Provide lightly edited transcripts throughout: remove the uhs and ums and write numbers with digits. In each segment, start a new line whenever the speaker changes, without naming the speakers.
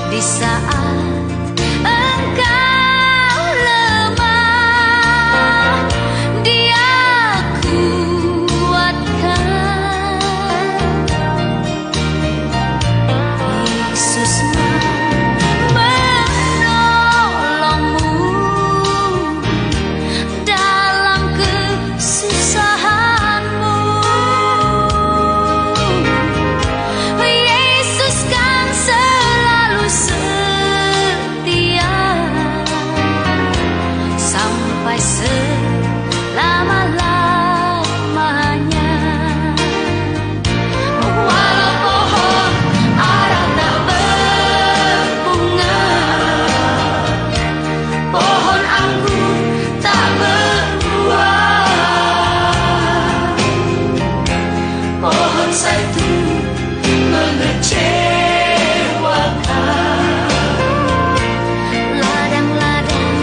di saat engkau lemah, Dia kuatkan. Yesus menolongmu dalam kesusahanmu. Yesus kan selalu setia sampai selama-lamanya. Walau pohon ara tak berbunga, pohon anggur tak berbuah, pohon zaitun mengecewakan, ladang-ladang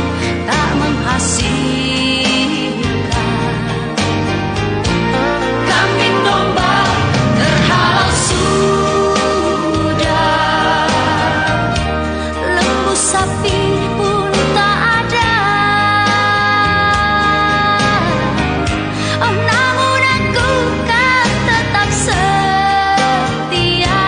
tak menghasilkan, kambing domba terhalau sudah, lembu sapi pun tak ada. Oh, namun aku kan tetap setia,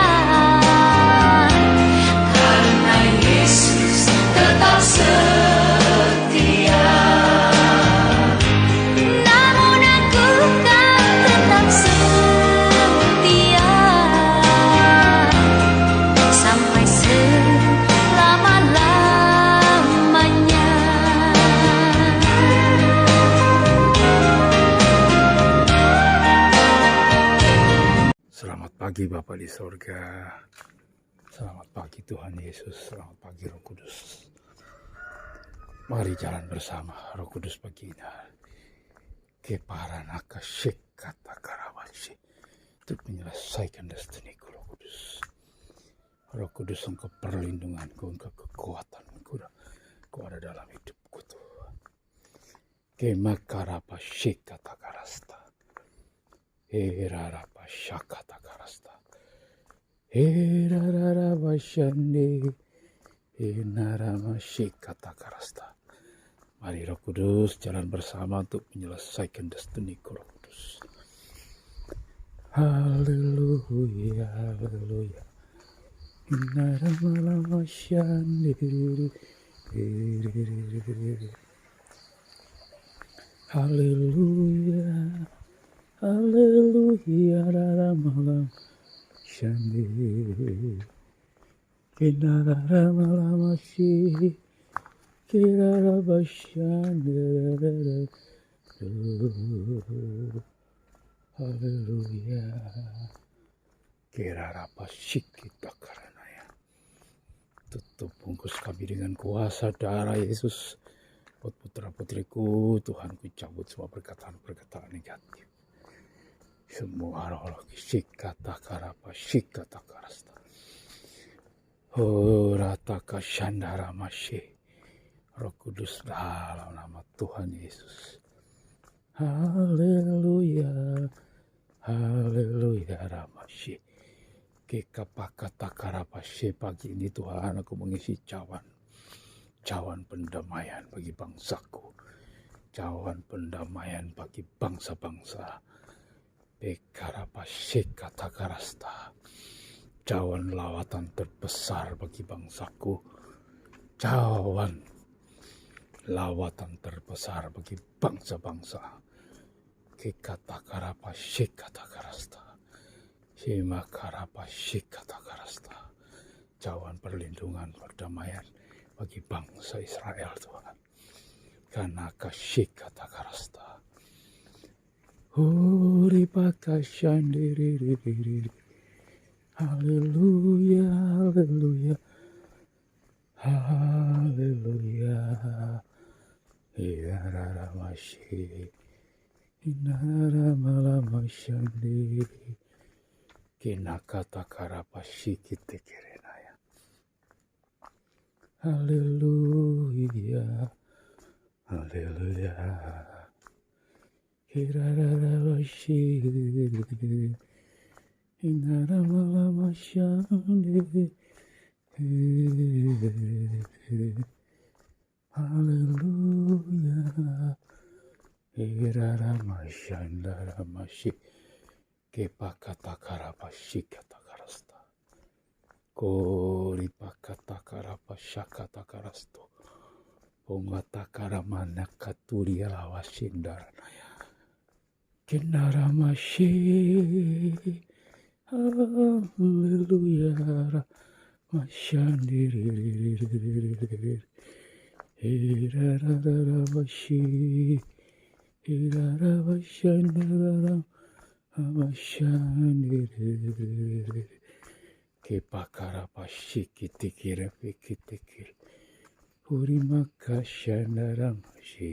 karena Yesus tetap setia. Namun aku kan tetap setia sampai selama-lamanya.
Selamat pagi Bapa di sorga. Selamat pagi Tuhan Yesus. Selamat pagi Roh Kudus. Mari jalan bersama Roh Kudus pagi ini. Keparanaka kata karawashi. Untuk menyelesaikan destiniku Roh Kudus. Roh Kudus, Engkau perlindunganku, Engkau kekuatanku. Engkau ada dalam hidupku Tuhan. Kemakarapa kata karasta. Herarapa shakata karasta. Herarapa shande. Enarama shikata karasta. Mari Roh Kudus jalan bersama untuk menyelesaikan destiniku Roh Kudus. Haleluya, haleluya. Enarama shande. Haleluya. Haleluya, malam shandi, kinara malam shi, kirara bashandi, haleluya, kirara basikita karenanya. Tutup bungkus kami dengan kuasa darah Yesus. Buat putra putriku, Tuhan ku cabut semua perkataan-perkataan negatif. Semua roh sikata karapa sikata karasta. Rataka shandara masih. Roh Kudus dalam nama Tuhan Yesus. Haleluya. Haleluya ramasih. Kekapakata karapa pagi ini Tuhan, aku mengisi cawan pendamaian bagi bangsaku. Cawan pendamaian bagi bangsa-bangsa. Bekarapashikata karasta. Cawan lawatan terbesar bagi bangsaku. Cawan lawatan terbesar bagi bangsa-bangsa. Kekata karapashikata karasta. Shima karapashikata karasta. Cawan perlindungan perdamaian bagi bangsa Israel Tuhan. Karena kashikata karasta. Uripakashandiri. Haleluya, haleluya. Haleluya. Yararamashi. Inaramalamasyandiri. Kinakata karapashikite kirenaya. Haleluya. Haleluya. Kirararabashi. Inaramalamashandiri. Haleluya. Irara mashandara mashi. Kepakata karabashi kata karasta. Kori pakata karabashakata karasto. Pongata karamana katuria lawashindaranaya. Kinara mashi. Haleluya. Mashandiri. Irara mashi. Irara mashandara. Amashandiri. Kepakara pashiki tikira pikitikiri. Urimaka shandara mashi.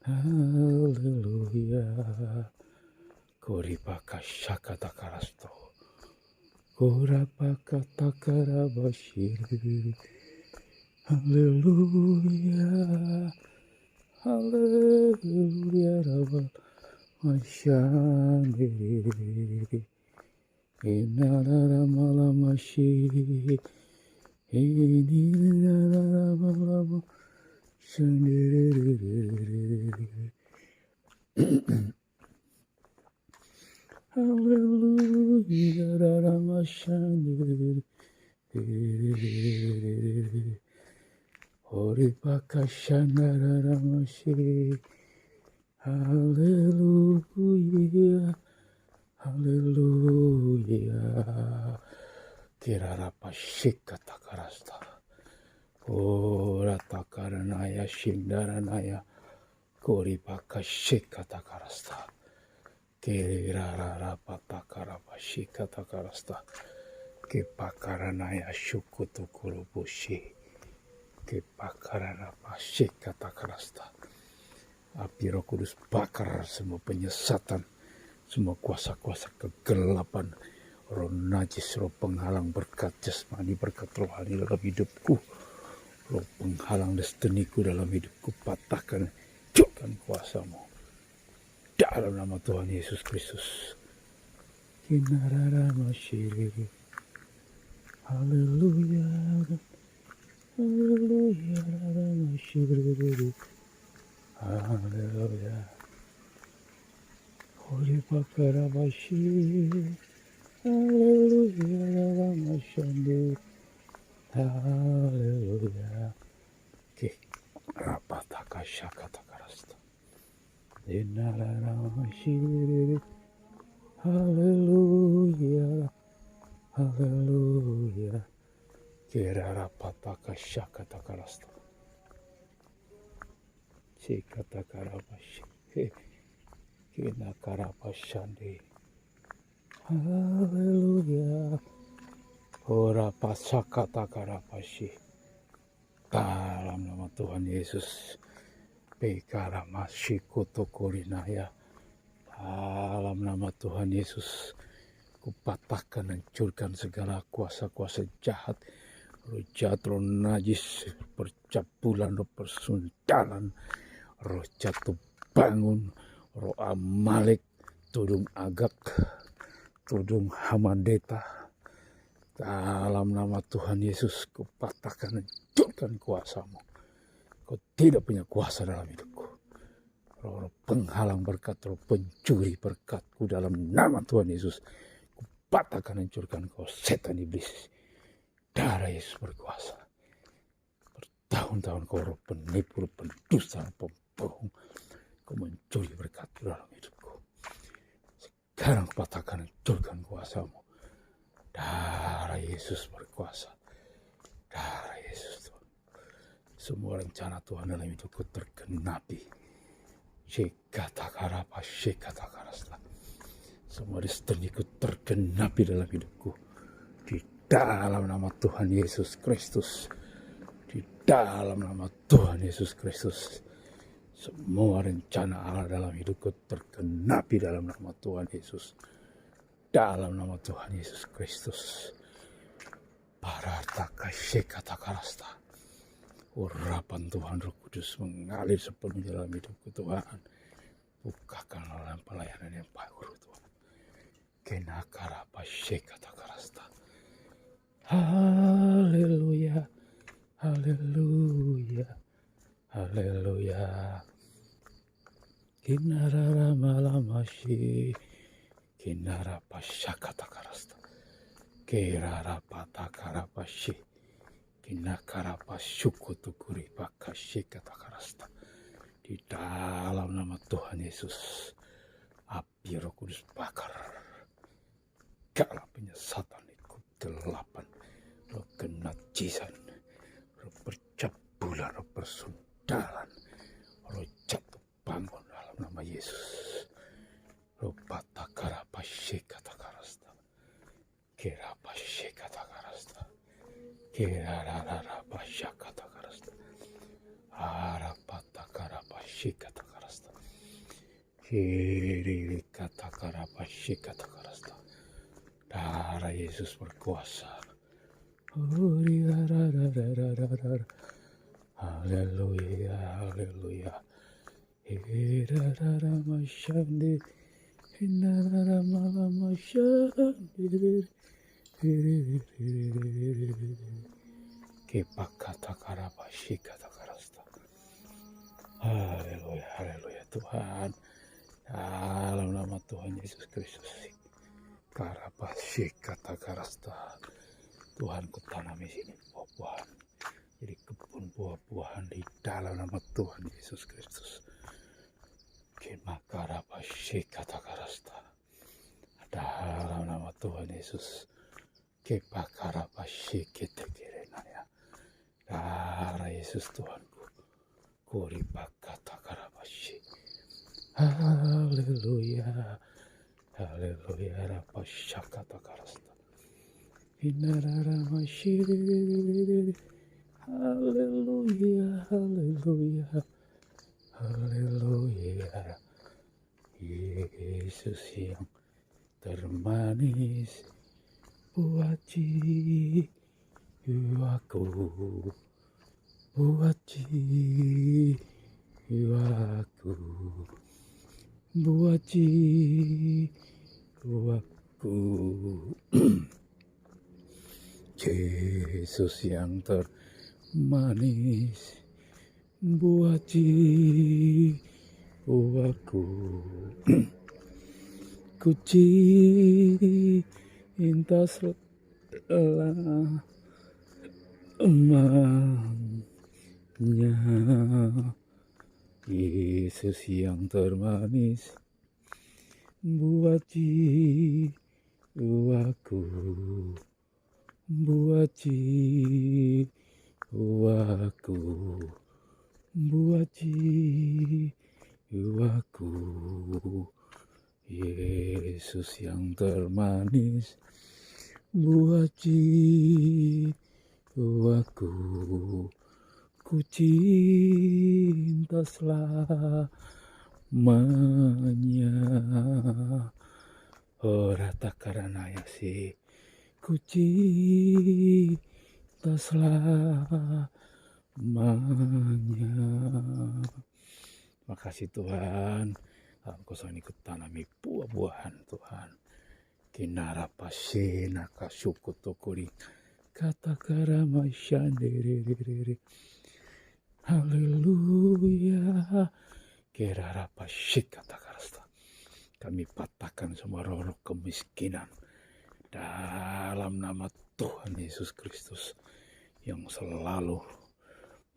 Hallelujah. Koripaka shakata karasto. Korapaka takara bashiri. Hallelujah. Hallelujah. Rabba mashandiri. Inara malamashi. Inara malamashandiri. Hallelujah, Ramashandiri. Horipakashanara Ramashi. Hallelujah, Hallelujah. Kirarapashika takarasta. Ora takaranaya shindaranaya. Koripakashika takarasta. Kirarara patakarabashi katakarasta. Kepakaranaya shukutukurubushi. Kepakaranabashi katakarasta. Api Roh Kudus bakar semua penyesatan, semua kuasa-kuasa kegelapan, roh najis, roh penghalang berkat jasmani, berkat rohani dalam hidupku, roh penghalang destiniku dalam hidupku, patahkan, hancurkan kuasamu. Dalam nama Tuhan Yesus Kristus. Kinarara masyiri. Haleluya. Haleluya. Masyiri. Haleluya. Holy Bakara masyiri. Haleluya. Masyiri. Haleluya. Oke. Rapataka syakata karasta. Inarara masyiri. Haleluya. Haleluya. Kirara pataka syakata karasta. Sikata karabashi. Kina karabashandi. Haleluya. Ora pasakata karabashi. Dalam nama Tuhan Yesus. Pekara masikuto korinaya. Dalam nama Tuhan Yesus. Kupatahkan, hancurkan segala kuasa-kuasa jahat. Roh jahat, roh najis, percabulan, roh persundalan, roh jatuh bangun, roh Amalek, tudung agak, tudung Hamandeta. Dalam nama Tuhan Yesus, kupatahkan, hancurkan kuasamu. Kau tidak punya kuasa dalam hidupku. Roh penghalang berkat, roh pencuri berkatku dalam nama Tuhan Yesus. Kupatahkan, hancurkan kau setan iblis. Darah Yesus berkuasa. Bertahun-tahun kau roh penipu, roh pendusta, pembohong. Kau mencuri berkatku dalam hidupku. Sekarang kupatahkan, hancurkan kuasamu. Darah Yesus berkuasa. Darah Yesus Tuhan. Semua rencana Tuhan dalam hidupku tergenapi. Shekatakarapa, shekatakarasta. Semua destiniku tergenapi dalam hidupku. Di dalam nama Tuhan Yesus Kristus. Di dalam nama Tuhan Yesus Kristus. Semua rencana Allah dalam hidupku tergenapi dalam nama Tuhan Yesus. Dalam nama Tuhan Yesus Kristus. Parataka shekatakarasta. Urapan Tuhan Roh Kudus mengalir sepenuhnya dalam hidupku Tuhan. Bukakan dalam pelayanan yang baru Tuhan. Kenakarapa shekatakarasta. Haleluya. Haleluya, haleluya. Kinarara malamashi, kinara pashakata karasta, kerara patakara pashi, kinakara pashuku tukuri pakashi kata karasta. Di dalam nama Tuhan Yesus, api Roh Kudus bakar segala penyesatan ikut delapan, roh kenajisan, roh percabulan, roh persundaran, roh jatuh bangun dalam nama Yesus. Roh patakara pasyikata karasta, kera pasyikata karasta, kera rara pasyakata karasta, ara patakara pasyikata karasta, kiri katakara pasyikata karasta. Darah Yesus berkuasa. Haleluya, haleluya. Hirarara masyandi, hinarara malamasyandi, kepakata karapashi kata karasta. Haleluya, haleluya Tuhan. Dalam nama Tuhan Yesus Kristus. Karapashi kata karasta. Tuhan ku tanami sini buah-buahan. Jadi kebun buah-buahan di dalam nama Tuhan Yesus Kristus. Karapashi kata karasta. Dalam nama Tuhan Yesus. Karapashi kita kirenanya. Darah Yesus Tuhanku. Kuripa kata karapashi. Haleluya. Haleluya, rapasyakata karasta. Inarara masyiri. Haleluya, haleluya, haleluya. Yesus yang termanis buat jiwaku, buat jiwaku, buat jiwaku. Yesus yang termanis buat jiwaku. Ku cinta selamanya. Yesus yang termanis buat jiwaku, buat jiwaku, buat jiwaku. Yesus yang termanis buat jiwaku. Ku cinta selamanya. Rata karena ya sih. Ku cinta selamanya. Makasih Tuhan. Dalam kosong ikut tanami buah-buahan Tuhan. Kinara pasena kasuku tokuri. Kata karama shandiri. Haleluya. Kerara pasyik kata karasta. Kami patahkan semua roh kemiskinan. Dalam nama Tuhan Yesus Kristus. Yang selalu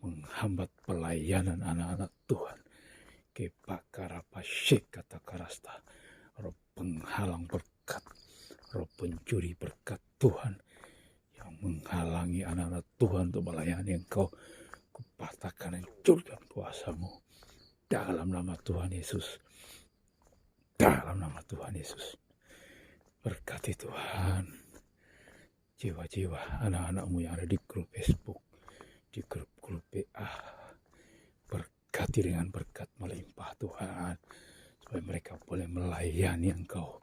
menghambat pelayanan anak-anak Tuhan. Kepakara pasyik kata karasta. Roh penghalang berkat. Roh pencuri berkat Tuhan. Yang menghalangi anak-anak Tuhan untuk melayani Engkau. Kupatahkan hancurkan kuasamu. Dalam nama Tuhan Yesus. Dalam nama Tuhan Yesus. Berkati Tuhan. Jiwa-jiwa anak-anakmu yang ada di grup Facebook. Di grup-grup PA. Berkati dengan berkat melimpah Tuhan. Supaya mereka boleh melayani Engkau.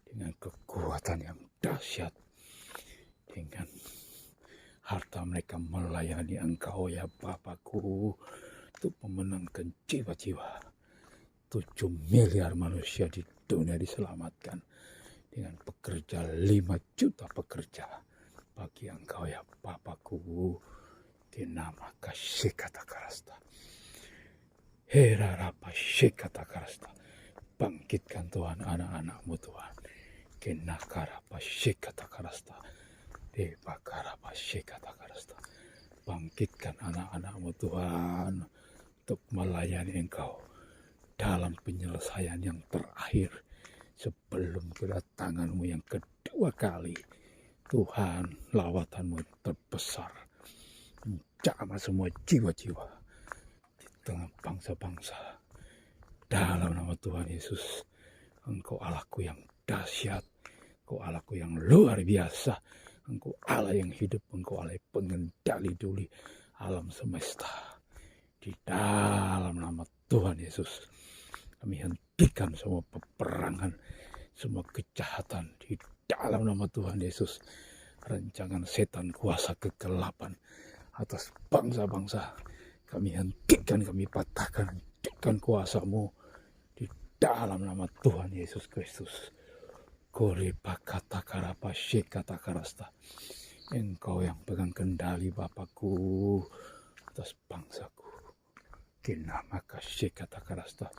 Dengan kekuatan yang dahsyat. Dengan harta mereka melayani Engkau ya Bapakku. Untuk memenangkan jiwa-jiwa. 7 miliar manusia di dunia diselamatkan. Dengan pekerja 5 juta pekerja. Bagi Engkau ya Bapakku. Kenama kasikata karasta. Herarapa sikata karasta. Bangkitkan Tuhan anak-anak-Mu Tuhan. Kenakarapa sikata karasta. Depakarapa sikata karasta. Bangkitkan anak-anak-Mu Tuhan untuk melayani Engkau dalam penyelesaian yang terakhir sebelum kedatangan-Mu yang kedua kali. Tuhan, lawatan-Mu terbesar menjamah semua jiwa-jiwa di tengah bangsa-bangsa. Dalam nama Tuhan Yesus, Engkau Allahku yang dahsyat, Engkau Allahku yang luar biasa, Engkau Allah yang hidup, Engkau Allah yang pengendali duli alam semesta. Di dalam nama Tuhan Yesus, kami hentikan semua peperangan, semua kejahatan di dalam nama Tuhan Yesus. Rancangan setan, kuasa kegelapan atas bangsa-bangsa, kami hentikan, kami patahkan, hentikan kuasa-Mu di dalam nama Tuhan Yesus Kristus. Koripa kata karapa kata karasta. Engkau yang pegang kendali Bapakku atas bangsaku. Kenama kasih kata karasta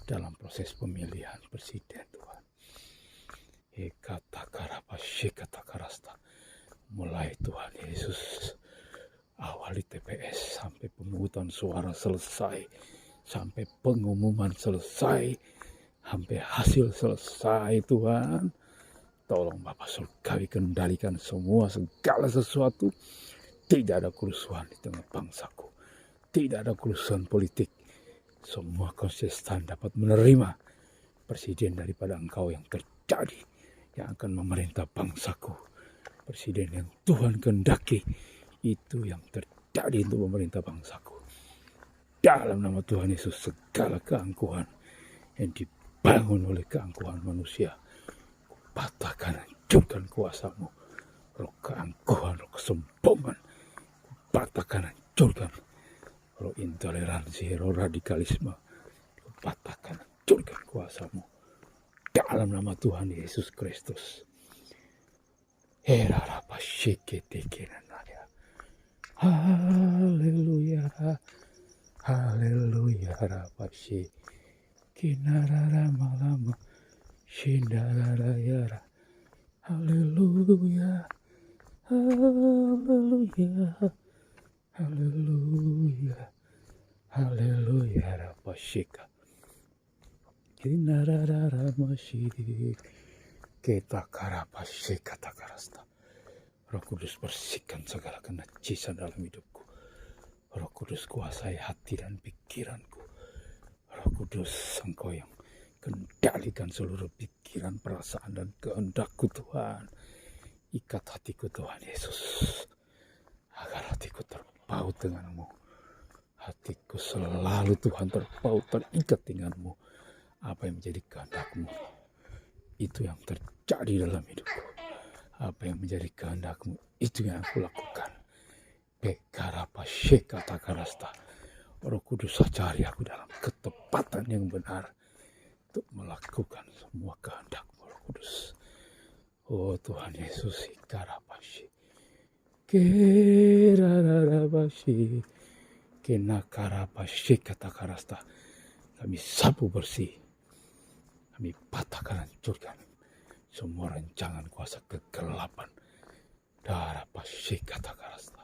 dalam proses pemilihan presiden Tuhan. Kata karapa kata karasta. Mulai Tuhan Yesus awali TPS sampai pemungutan suara selesai, sampai pengumuman selesai, sampai hasil selesai Tuhan. Tolong Bapa Surgawi kendalikan semua segala sesuatu. Tidak ada kerusuhan di tengah bangsaku. Tidak ada kerusuhan politik. Semua konsisten dapat menerima presiden daripada Engkau yang terjadi, yang akan memerintah bangsaku. Presiden yang Tuhan kehendaki, itu yang terjadi untuk memerintah bangsaku. Dalam nama Tuhan Yesus, segala keangkuhan yang dibangun oleh keangkuhan manusia, patahkan, hancurkan kuasa-Mu. Roh keangkuhan, roh kesombongan, patahkan, hancurkan. Roh intoleransi, roh radikalisme, patahkan, hancurkan kuasa-Mu. Dalam nama Tuhan Yesus Kristus. Herarapa shiketekenanaya. Haleluya. Haleluya rapashi. Kinarara malama. Shindarara yara. Haleluya. Haleluya. Haleluya. Haleluya rapashika. Kinarara mashirik. Kita karapasih kata karasta. Roh Kudus bersihkan segala kenajisan dalam hidupku. Roh Kudus kuasai hati dan pikiranku. Roh Kudus, Engkau yang kendalikan seluruh pikiran, perasaan dan kehendakku Tuhan. Ikat hatiku Tuhan Yesus, agar hatiku terpaut dengan-Mu. Hatiku selalu Tuhan terpaut, terikat dengan-Mu. Apa yang menjadi kehendak-Mu, itu yang terjadi dalam hidupku. Apa yang menjadi kehendak-Mu, itu yang aku lakukan. Bekarapa kata karasta. Roh Kudus ajari aku dalam ketepatan yang benar untuk melakukan semua kehendak-Mu, Roh Kudus. Oh Tuhan Yesus, ikarapashi. Kerarabashi. Kenakarapashi kata karasta. Kami sapu bersih. Kami patahkan, hancurkan semua rancangan kuasa kegelapan. Darah pasti kata karasta.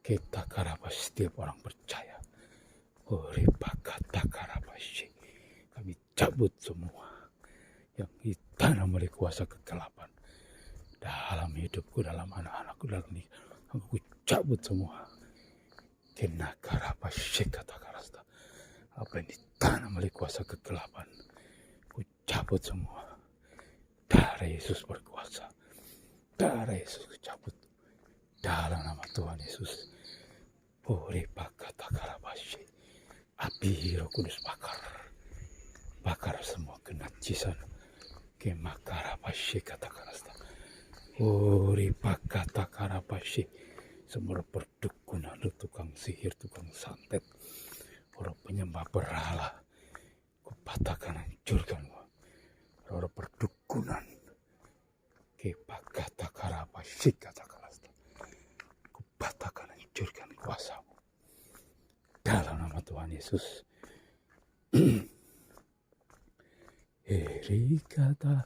Kita karapas setiap orang percaya. Uripa kata karapasi. Kami cabut semua yang ditanam oleh kuasa kegelapan dalam hidupku, dalam anak-anakku, dalam ini. Aku cabut semua. Kena karapasi kata karasta. Apa yang ditanam oleh kuasa kegelapan, ku cabut semua. Darah Yesus berkuasa. Darah Yesus ku cabut. Dalam nama Tuhan Yesus. Uripa kata karapasi. Api Roh Kudus bakar. Bakar semua kenajisan. Kemakarapashi kata karasta. Uripa kata karapasi. Semua perdukunan, tukang sihir, tukang santet, orang penyembah berhala, ku patahkan, hancurkan. Orang perdukunan, kepakata karapasi kata karasta. Ku patahkan, hancurkan. Tuhan Yesus. Eri kata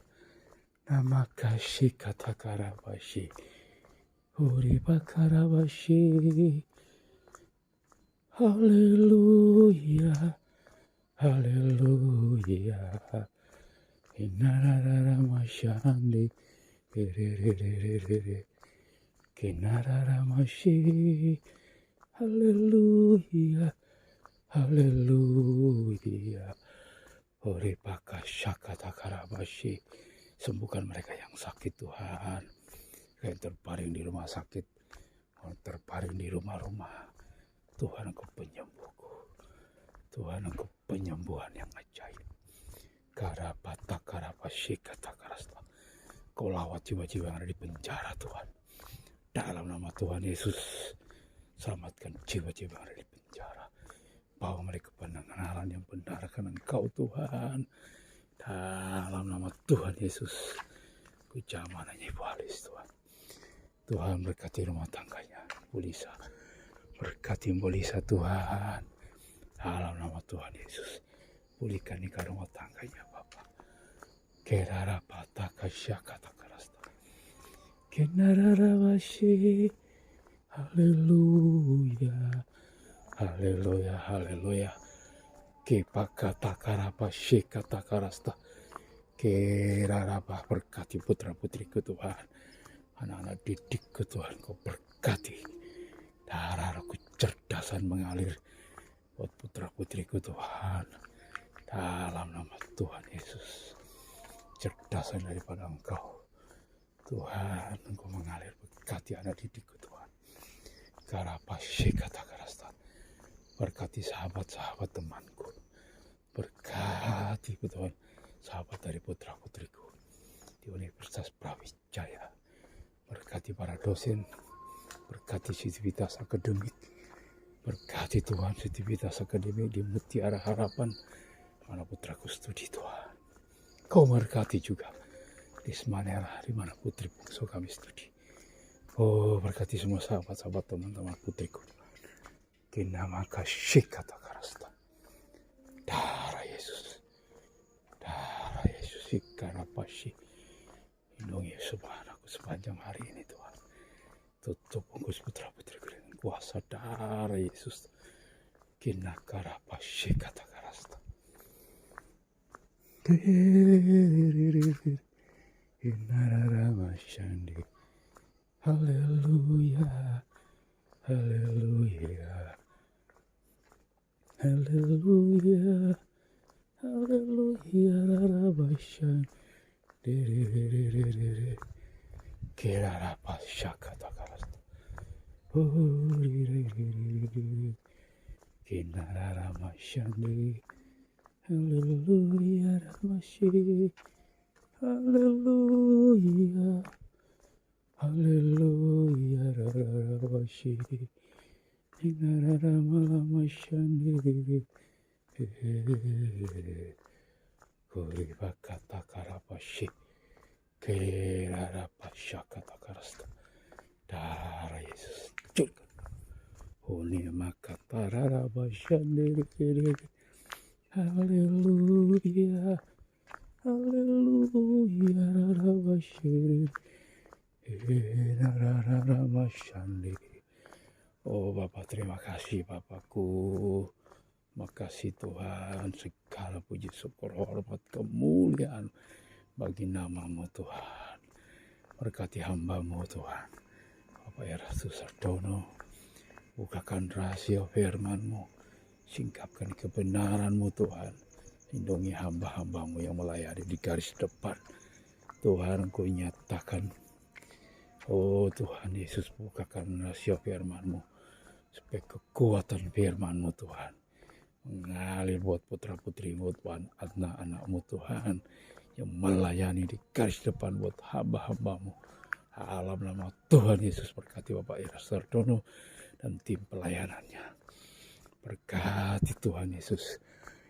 nama kasih kata karabashi, hori bakarabashi. Haleluya, haleluya. Inarara mashandi, re. Kinarara mashi. Haleluya, haleluya. Ori bakashakata karabashi. Sembuhkan mereka yang sakit Tuhan, yang terbaring di rumah sakit, yang terbaring di rumah-rumah. Tuhan Engkau penyembuhku, Tuhan Engkau penyembuhan yang ajaib. Karabata karabashi kata karasta. Kau lawat jiwa-jiwa yang ada di penjara Tuhan. Dalam nama Tuhan Yesus, selamatkan jiwa-jiwa yang ada di penjara. Bawa mereka pendengaran yang benar karena Engkau Tuhan. Dalam nama Tuhan Yesus, ku jamananya Ibu Alis Tuhan. Tuhan berkati rumah tangganya, Bu Lisa. Berkati Bu Lisa Tuhan. Dalam nama Tuhan Yesus, pulihkan nikah rumah tangganya Bapak. Kerara pataka syakata karasta. Kenarara washi. Haleluya. Haleluya, haleluya. Kepakata karapa syekata karasta. Kerarapa berkati putra putriku Tuhan. Anak-anak didikku Tuhan, Kau berkati. Darah kecerdasan mengalir buat putra putriku Tuhan. Dalam nama Tuhan Yesus. Cerdasan daripada Engkau. Tuhan, Engkau mengalir berkati anak didikku Tuhan. Karapa syekata karasta. Berkati sahabat-sahabat temanku. Berkati Tuhan sahabat dari putra putriku di Universitas Brawijaya. Berkati para dosen. Berkati sivitas akademik. Berkati Tuhan sivitas akademik di Mutiara Harapan. Mana putraku studi Tuhan. Kau berkati juga di Semanera di mana putri bungsu kami studi. Oh, berkati semua sahabat-sahabat teman-teman putriku. Kinama kasih kata karasta. Darah Yesus. Darah Yesus. Ikarapasi. Lindungi semua anakku sepanjang hari ini Tuhan. Tutup bungkus putra putriku dengan kuasa darah Yesus. Kinakarapasi kata karasta. Inararamasandi. Haleluya. Haleluya. Haleluya, haleluya, rarabasan, dere, kerarapashakata karasta, kinararamasandi, haleluya, ramasi, haleluya, haleluya, rarabasi. Inararamasandi. Kori bakata karapashi. Kerarapashakata karasta. Darah Yesus. Curkan. Honi makata rarabashandi. Haleluya. Haleluya. Rarabashi. Inararamasandi. Oh Bapak, terima kasih Bapakku. Makasih Tuhan, segala puji syukur hormat kemuliaan bagi namamu Tuhan. Berkati hamba-Mu Tuhan. Bapak Erastus Sardono, bukakan rahasia firman-Mu. Singkapkan kebenaran-Mu Tuhan. Lindungi hamba-hamba-Mu yang melayani di garis depan. Tuhan, Engkau nyatakan. Oh Tuhan Yesus, bukakan rahasia firman-Mu. Supaya kekuatan firman-Mu Tuhan mengalir buat putra-putrimu Tuhan, anak-anak-Mu Tuhan yang melayani di garis depan buat hamba-hamba-Mu. Alam nama Tuhan Yesus, berkati Bapak Ira Sardono dan tim pelayanannya. Berkati Tuhan Yesus,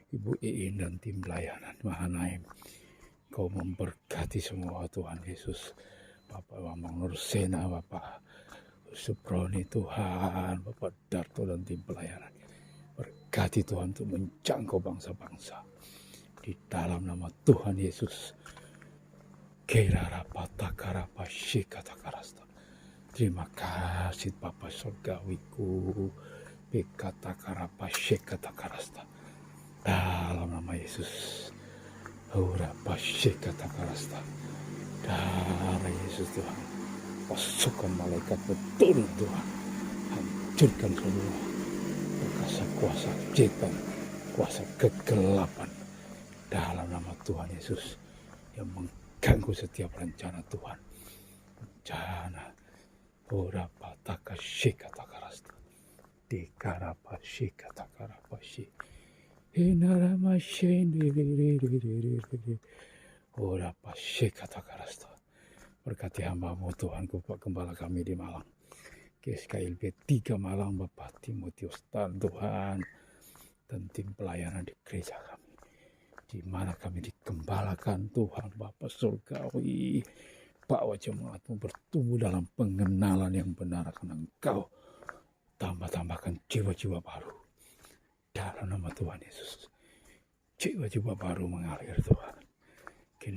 Ibu Iin dan tim pelayanan Mahanaim. Kau memberkati semua Tuhan Yesus. Bapak Bambang Nursena, Bapak Suproni Tuhan, Bapak Darto dan tim pelayanan. berkati Tuhan untuk menjangkau bangsa-bangsa. Di dalam nama Tuhan Yesus. Terima kasih Bapa Surgawiku. Dalam nama Yesus. Darah Yesus Tuhan. Pasukan malaikat berturun Tuhan. Hancurkan semua kuasa setan, kuasa kegelapan. Dalam nama Tuhan Yesus. Yang mengganggu setiap rencana Tuhan. Rencana. Berkati hamba-Mu Tuhan, Bapak Gembala kami di Malang. GSKLB 3 Malang, Bapak Timotius dan Tuhan. Dan tim pelayanan di gereja kami. Di mana kami digembalakan Tuhan Bapa Surgawi. Bawa jemaat-Mu bertumbuh dalam pengenalan yang benar akan Engkau. Tambahkan jiwa-jiwa baru. Dalam nama Tuhan Yesus. Jiwa-jiwa baru mengalir Tuhan. Di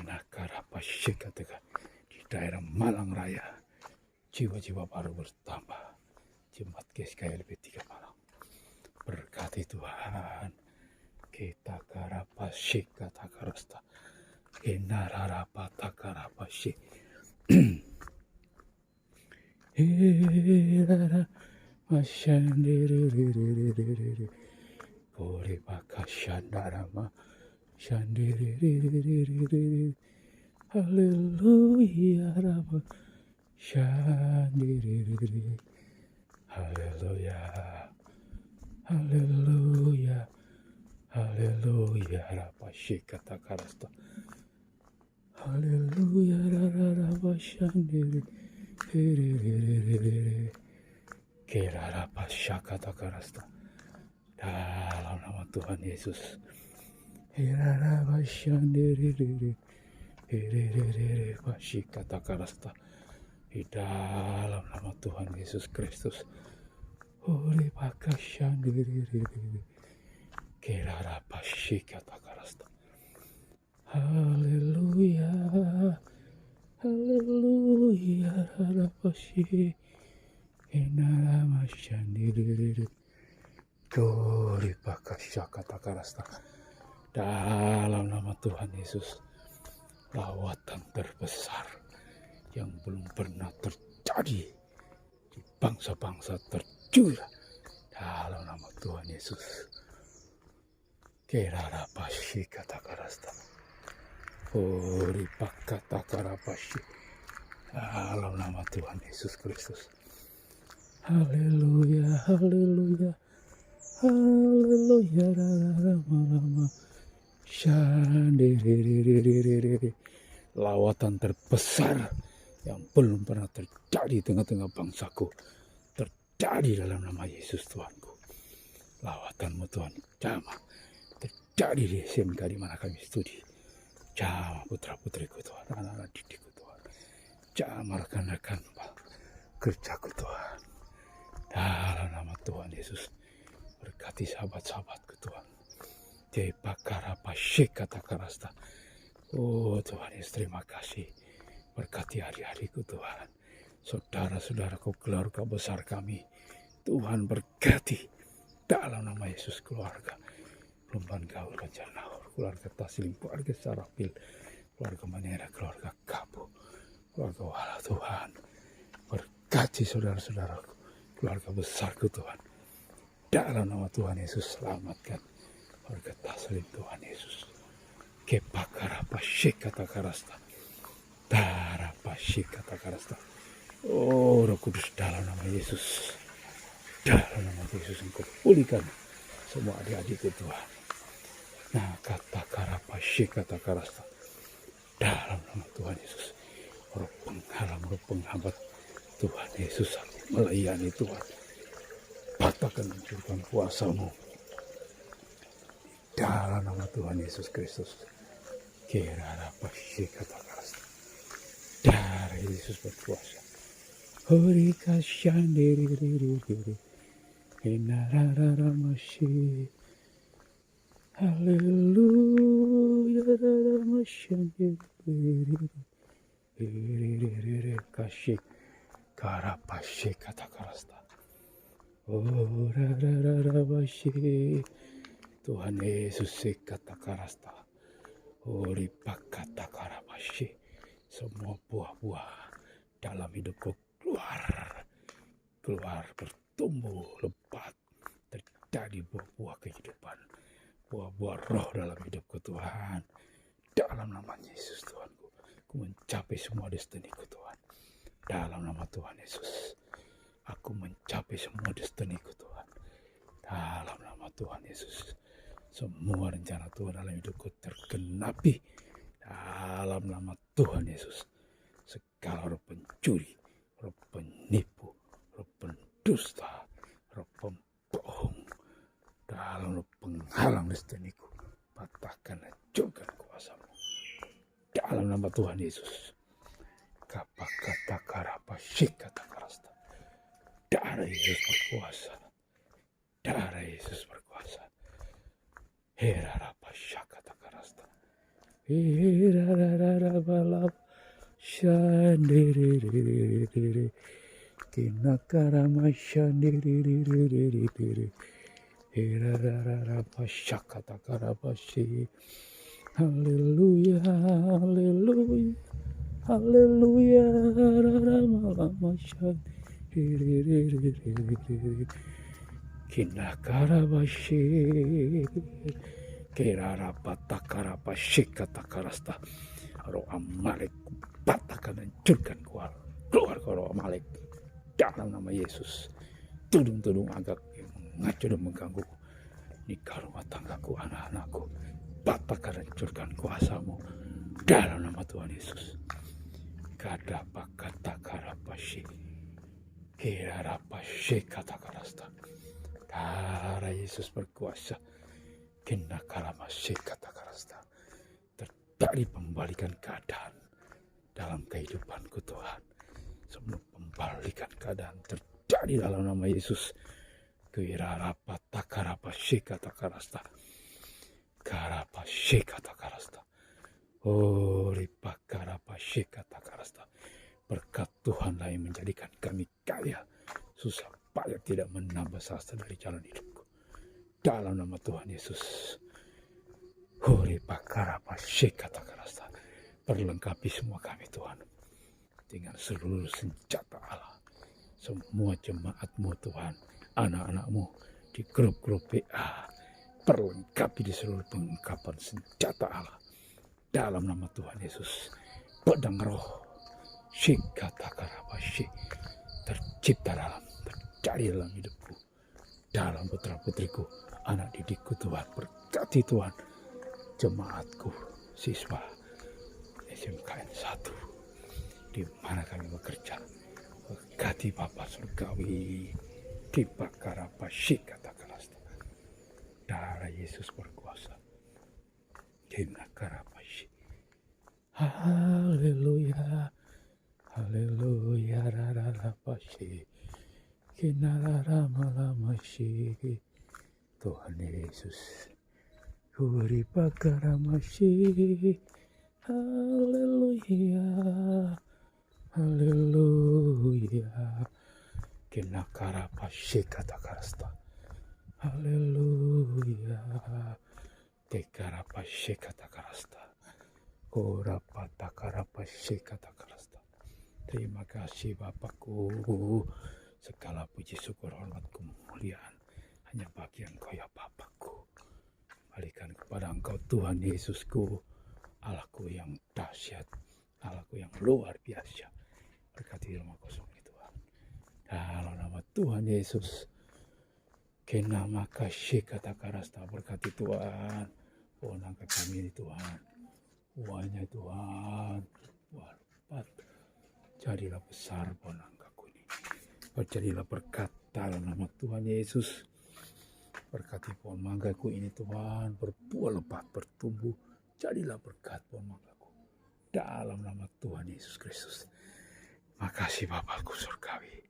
daerah Malang Raya. Jiwa-jiwa baru bertambah. Jemaat GSKLB 3 Malang. Berkati Tuhan. Kita karapasi kata karasta. Inararapata karapasi. Hirara masyandiriririririri. Kori baka syandarama syandiriririririri. Haleluya rama syandiririri. Haleluya. Haleluya. Haleluya rapasi kata karasta. Haleluya rararapa shandiri. Kira rapasya kata karasta. Dalam nama Tuhan Yesus. Kira rapasandiri. Pasi kata karasta. Di dalam nama Tuhan Yesus Kristus. Ori pakasandiri. Kira rapasi kata karasta. Haleluya. Haleluya rapasi. Enarama shandiri. Gori pakasya kata karasta. Dalam nama Tuhan Yesus. Lawatan terbesar yang belum pernah terjadi di bangsa-bangsa terjula dalam nama Tuhan Yesus. Kerara pasi kata karasta. Ori pakata karapasi. Dalam nama Tuhan Yesus Kristus. Haleluya, haleluya, haleluya, rama. Shandiri. Lawatan terbesar yang belum pernah terjadi di tengah-tengah bangsaku. Terjadi dalam nama Yesus Tuhanku. Lawatanmu Tuhan, jamah. Terjadi di SMK di mana kami studi. Jamah putra-putriku Tuhan, anak-anak didikku Tuhan. Jamah rekan-rekan kerjaku Tuhan. Dalam nama Tuhan Yesus. Berkati sahabat-sahabatku Tuhan. Depakara pasik kata karasta. Oh Tuhan Yesus, terima kasih. Berkati hari-hariku Tuhan. Saudara-saudaraku, keluarga besar kami. Tuhan berkati. Dalam nama Yesus, keluarga Lumban Gaul, Banjarnahor, keluarga Taslim, keluarga Sarapil, keluarga Manera, keluarga Kabu, keluarga Wala Tuhan. Berkati saudara-saudaraku, keluarga besarku Tuhan. Dalam nama Tuhan Yesus, selamatkan keluarga Taslim Tuhan Yesus. Kepakara pasik kata karasta. Darah pasik kata karasta. Oh Roh Kudus, dalam nama Yesus. Dalam nama Yesus Engkau pulihkan semua adik-adikku Tuhan. Nah kata karapasik kata karasta. Dalam nama Tuhan Yesus. Roh penghalang, roh penghambat Tuhan Yesus, melayani Tuhan. Patahkan hancurkan kuasa-Mu. Dalam nama Tuhan Yesus Kristus. Kira pasik kata karasta. Darah Yesus berkuasa. Hori kasyan diri. Inarara masih Haleluya, kasih karapashe kata karasta. Oh, Tuhan Yesus kata karasta. Oh, kata karapashe. Semua buah-buah dalam hidupku keluar bertumbuh lebat, terjadi buah-buah kehidupan, buah-buah roh dalam hidupku Tuhan. Dalam nama Yesus Tuhanku, aku mencapai semua destiniku Tuhan. Dalam nama Tuhan Yesus, aku mencapai semua destiniku Tuhan. Dalam nama Tuhan Yesus, semua rencana Tuhan dalam hidupku tergenapi. Dalam nama Tuhan Yesus, segala roh pencuri, roh penipu, roh pendusta, roh pembohong, dalam roh penghalang destiniku, patahkan, hancurkan kuasamu. Dalam nama Tuhan Yesus, kapakata karapa shikata karasta. Darah Yesus berkuasa, darah Yesus berkuasa. Herarapa shakata karasta. Herarararabalab shandiririririri. Kinakarama shandiririririri. Herarararapa shakata karabashi. Haleluya, haleluya, haleluya. Raramalama shandiririririri. Kinakarabashi. Kerarapatakarapashik kata karasta. Roh Amalek patahkan, hancurkan, keluar roh Amalek dalam nama Yesus. Tudung-tudung agak yang mengacau dan mengganggu nikah rumah tanggaku, anak-anakku, patahkan, hancurkan kuasamu dalam nama Tuhan Yesus. Kadapakatakarapashik kerarapashik kata karasta. Darah Yesus berkuasa. Kena kalamasik kata karasta. Terjadi pembalikan keadaan dalam kehidupanku Tuhan. Semua pembalikan keadaan terjadi dalam nama Yesus. Kirarapata karapasik kata karasta. Karapasik kata karasta. Oh, ripak karapasik kata karasta. Berkat Tuhanlah yang menjadikan kami kaya. Susah payah tidak menambah sasa dari jalan hidupku. Dalam nama Tuhan Yesus. Hori pakarapa kata karasta. Perlengkapi semua kami Tuhan dengan seluruh senjata Allah. Semua jemaatmu Tuhan, anak-anakmu di grup-grup PA, perlengkapi di seluruh pengungkapan senjata Allah. Dalam nama Tuhan Yesus. Pedang roh shikata karapashi tercipta terjadi dalam hidupku, dalam putra-putriku, anak didikku Tuhan. Berkati Tuhan jemaatku, siswa SMKN 1 di mana kami bekerja. Berkati Bapa Surgawi, Kipakarapashik kata karasta. Darah Yesus berkuasa. Kipakarapashik. Haleluya, haleluya, rararapashik. Kinararamalamashi. Tuhan Yesus. Huri pakaramashi. Haleluya. Haleluya. Kinakarapashi kata karasta. Haleluya. Tekarapashi kata karasta. Korapatakarapasi kata karasta. Terima kasih Bapakku. Segala puji syukur hormat kemuliaan hanya bagi Engkau ya Bapakku. Balikan kepada Engkau Tuhan Yesusku, Allahku yang dahsyat, Allahku yang luar biasa. Berkati rumah kosong ini Tuhan. Dalam nama Tuhan Yesus. Kena makasih kata karasta. Berkati Tuhan. Angkat kami ini Tuhan. Buahnya Tuhan. Buah lebat. Jadilah besar angkatku ini. Jadilah berkat dalam nama Tuhan Yesus. Berkati pohon manggaku ini Tuhan, berbuah lebat, bertumbuh. Jadilah berkat pohon manggaku dalam nama Tuhan Yesus Kristus. Makasih Bapakku surgawi.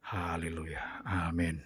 Haleluya. Amin.